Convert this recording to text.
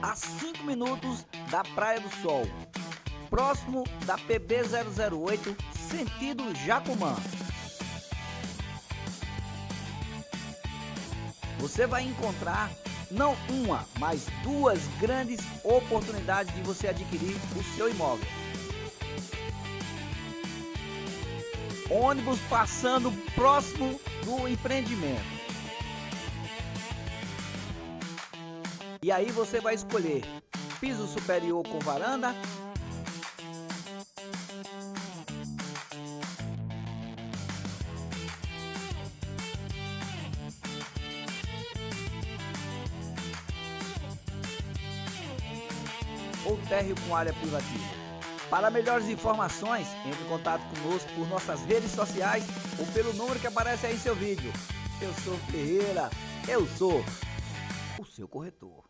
a 5 minutos da Praia do Sol, próximo da PB008, sentido Jacumã. Você vai encontrar não uma, mas duas grandes oportunidades de você adquirir o seu imóvel. Ônibus passando próximo do empreendimento. E aí você vai escolher piso superior com varanda, ou térreo com área privativa. Para melhores informações, entre em contato conosco por nossas redes sociais ou pelo número que aparece aí em seu vídeo. Eu sou Ferreira, eu sou o seu corretor.